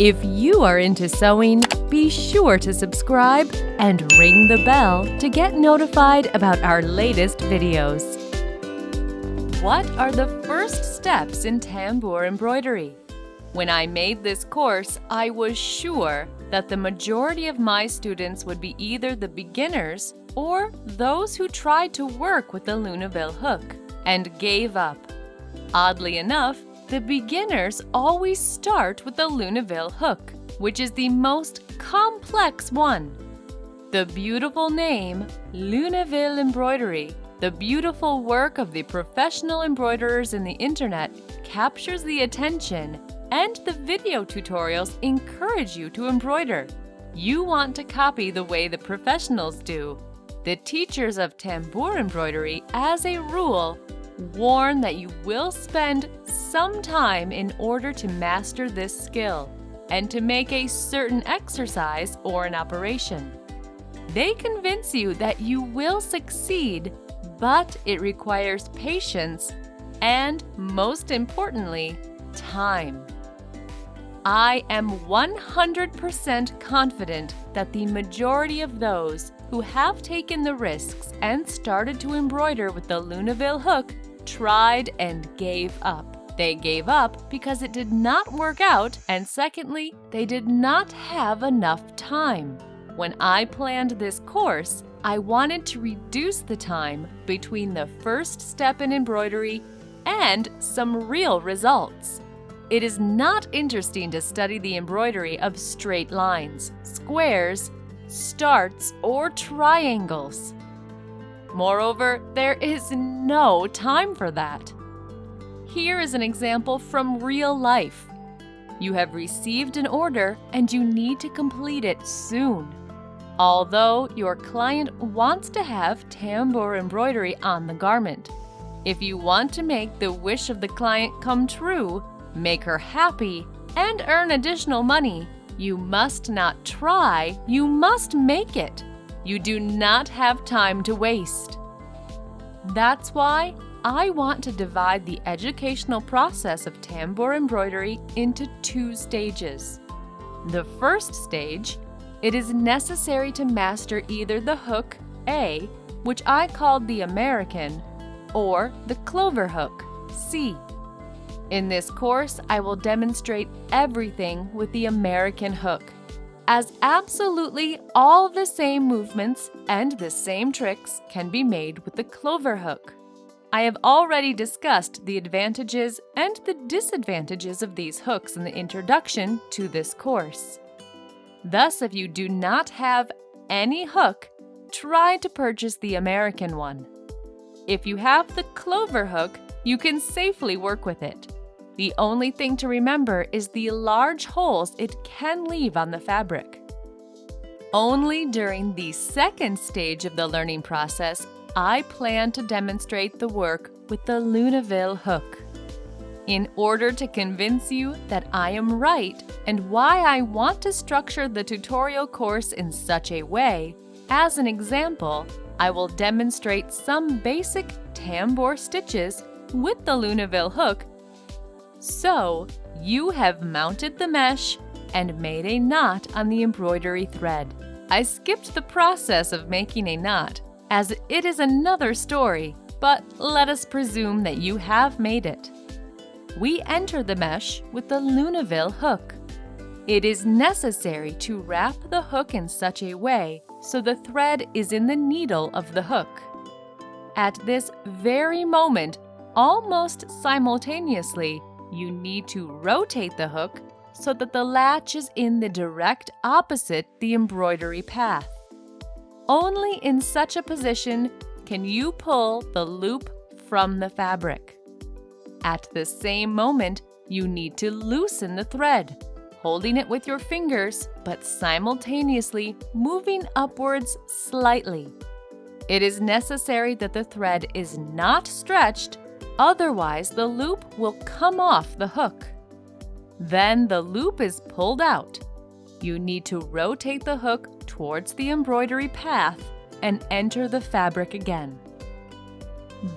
If you are into sewing, be sure to subscribe and ring the bell to get notified about our latest videos. What are the first steps in tambour embroidery? When I made this course, I was sure that the majority of my students would be either the beginners or those who tried to work with the Luneville hook and gave up. Oddly enough, the beginners always start with the Luneville hook, which is the most complex one. The beautiful name, Luneville Embroidery, the beautiful work of the professional embroiderers in the internet, captures the attention, and the video tutorials encourage you to embroider. You want to copy the way the professionals do. The teachers of tambour embroidery, as a rule, warn that you will spend some time in order to master this skill and to make a certain exercise or an operation. They convince you that you will succeed, but it requires patience and, most importantly, time. I am 100% confident that the majority of those who have taken the risks and started to embroider with the Luneville hook tried and gave up. They gave up because it did not work out, and secondly, they did not have enough time. When I planned this course, I wanted to reduce the time between the first step in embroidery and some real results. It is not interesting to study the embroidery of straight lines, squares, starts, or triangles. Moreover, there is no time for that. Here is an example from real life. You have received an order and you need to complete it soon. Although your client wants to have tambour embroidery on the garment. If you want to make the wish of the client come true, make her happy, and earn additional money, you must not try, you must make it. You do not have time to waste. That's why I want to divide the educational process of tambour embroidery into 2 stages. The first stage, it is necessary to master either the hook A, which I called the American, or the clover hook, C. In this course, I will demonstrate everything with the American hook, as absolutely all the same movements and the same tricks can be made with the clover hook. I have already discussed the advantages and the disadvantages of these hooks in the introduction to this course. Thus, if you do not have any hook, try to purchase the American one. If you have the clover hook, you can safely work with it. The only thing to remember is the large holes it can leave on the fabric. Only during the second stage of the learning process, I plan to demonstrate the work with the Luneville hook. In order to convince you that I am right and why I want to structure the tutorial course in such a way, as an example, I will demonstrate some basic tambour stitches with the Luneville hook. So, you have mounted the mesh and made a knot on the embroidery thread. I skipped the process of making a knot, as it is another story, but let us presume that you have made it. We enter the mesh with the Luneville hook. It is necessary to wrap the hook in such a way so the thread is in the needle of the hook. At this very moment, almost simultaneously, you need to rotate the hook so that the latch is in the direct opposite the embroidery path. Only in such a position can you pull the loop from the fabric. At the same moment, you need to loosen the thread, holding it with your fingers, but simultaneously moving upwards slightly. It is necessary that the thread is not stretched, otherwise the loop will come off the hook. Then the loop is pulled out. You need to rotate the hook towards the embroidery path and enter the fabric again.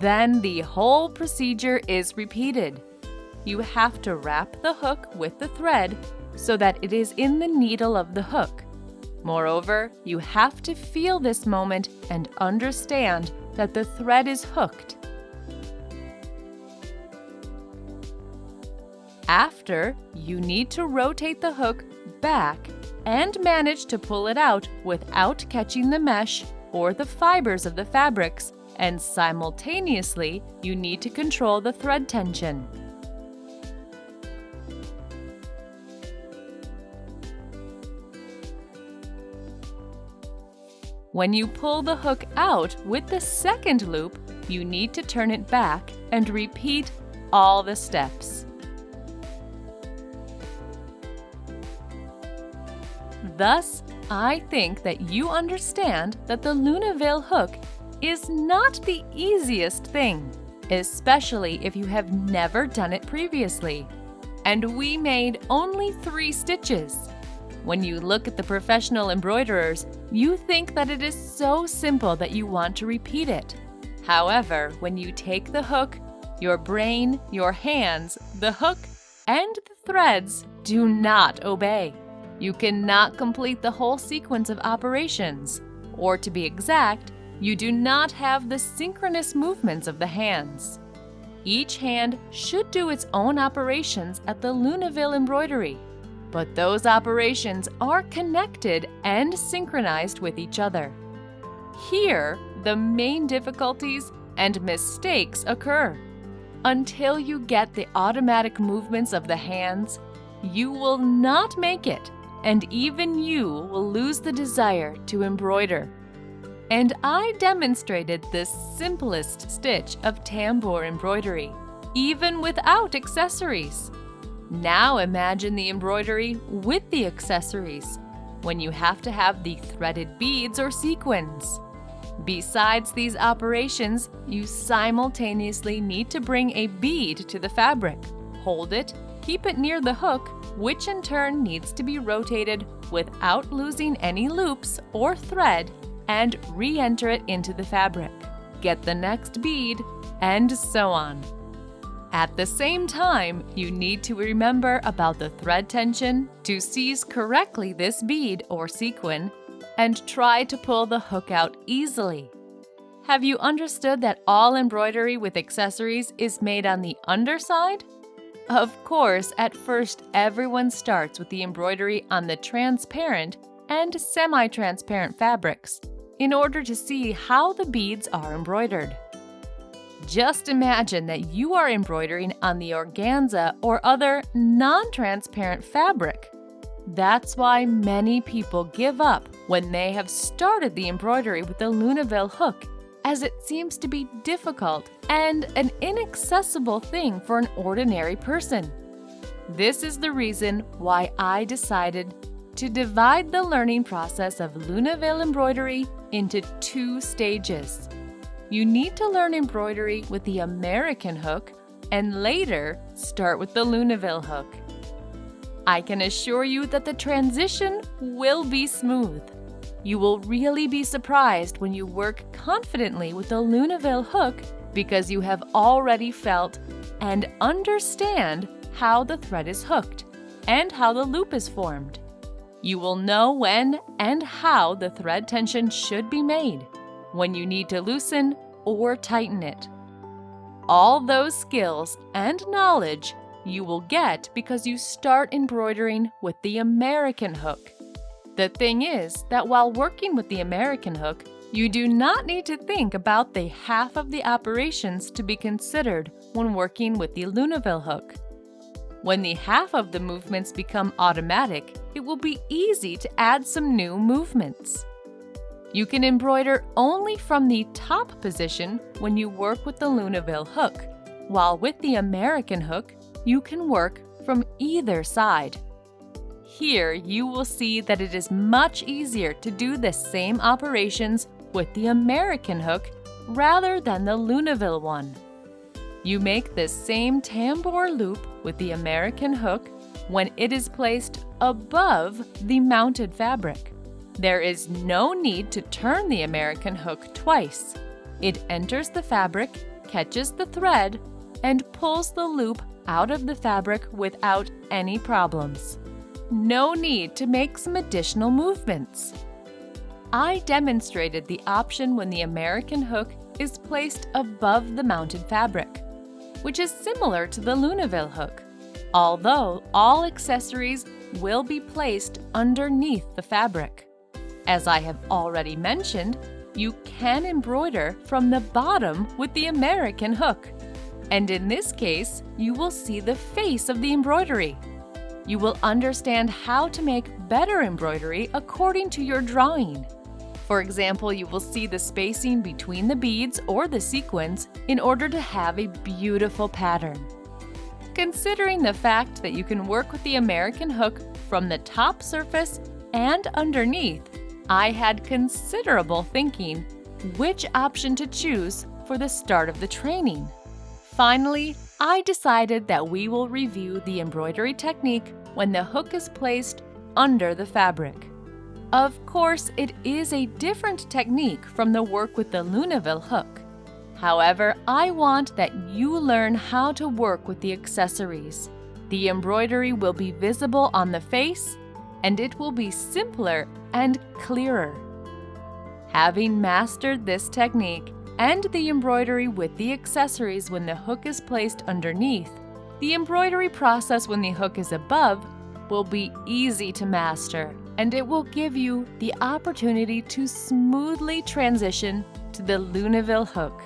Then the whole procedure is repeated. You have to wrap the hook with the thread so that it is in the needle of the hook. Moreover, you have to feel this moment and understand that the thread is hooked. After, you need to rotate the hook back and manage to pull it out without catching the mesh or the fibers of the fabrics, and simultaneously, you need to control the thread tension. When you pull the hook out with the second loop, you need to turn it back and repeat all the steps. Thus, I think that you understand that the Luneville hook is not the easiest thing, especially if you have never done it previously. And we made only 3 stitches. When you look at the professional embroiderers, you think that it is so simple that you want to repeat it. However, when you take the hook, your brain, your hands, the hook, and the threads do not obey. You cannot complete the whole sequence of operations, or to be exact, you do not have the synchronous movements of the hands. Each hand should do its own operations at the Luneville embroidery, but those operations are connected and synchronized with each other. Here, the main difficulties and mistakes occur. Until you get the automatic movements of the hands, you will not make it, and even you will lose the desire to embroider. And I demonstrated the simplest stitch of tambour embroidery, even without accessories. Now imagine the embroidery with the accessories, when you have to have the threaded beads or sequins. Besides these operations, you simultaneously need to bring a bead to the fabric, hold it, keep it near the hook, which in turn needs to be rotated without losing any loops or thread, and re-enter it into the fabric. Get the next bead, and so on. At the same time, you need to remember about the thread tension to seize correctly this bead or sequin and try to pull the hook out easily. Have you understood that all embroidery with accessories is made on the underside? Of course, at first everyone starts with the embroidery on the transparent and semi-transparent fabrics in order to see how the beads are embroidered. Just imagine that you are embroidering on the organza or other non-transparent fabric. That's why many people give up when they have started the embroidery with the Luneville hook, as it seems to be difficult and an inaccessible thing for an ordinary person. This is the reason why I decided to divide the learning process of Luneville embroidery into 2 stages. You need to learn embroidery with the American hook and later start with the Luneville hook. I can assure you that the transition will be smooth. You will really be surprised when you work confidently with the Luneville hook because you have already felt and understand how the thread is hooked and how the loop is formed. You will know when and how the thread tension should be made, when you need to loosen or tighten it. All those skills and knowledge you will get because you start embroidering with the American hook. The thing is that while working with the American hook, you do not need to think about the half of the operations to be considered when working with the Luneville hook. When the half of the movements become automatic, it will be easy to add some new movements. You can embroider only from the top position when you work with the Luneville hook, while with the American hook, you can work from either side. Here, you will see that it is much easier to do the same operations with the American hook rather than the Luneville one. You make the same tambour loop with the American hook when it is placed above the mounted fabric. There is no need to turn the American hook twice. It enters the fabric, catches the thread, and pulls the loop out of the fabric without any problems. no need to make some additional movements. I demonstrated the option when the American hook is placed above the mounted fabric, which is similar to the Luneville hook, although all accessories will be placed underneath the fabric. As I have already mentioned, you can embroider from the bottom with the American hook, and in this case, you will see the face of the embroidery. You will understand how to make better embroidery according to your drawing. For example, you will see the spacing between the beads or the sequins in order to have a beautiful pattern. Considering the fact that you can work with the American hook from the top surface and underneath, I had considerable thinking which option to choose for the start of the training. Finally, I decided that we will review the embroidery technique when the hook is placed under the fabric. Of course, it is a different technique from the work with the Luneville hook. However, I want that you learn how to work with the accessories. The embroidery will be visible on the face, and it will be simpler and clearer. Having mastered this technique and the embroidery with the accessories when the hook is placed underneath, the embroidery process when the hook is above will be easy to master, and it will give you the opportunity to smoothly transition to the Luneville hook.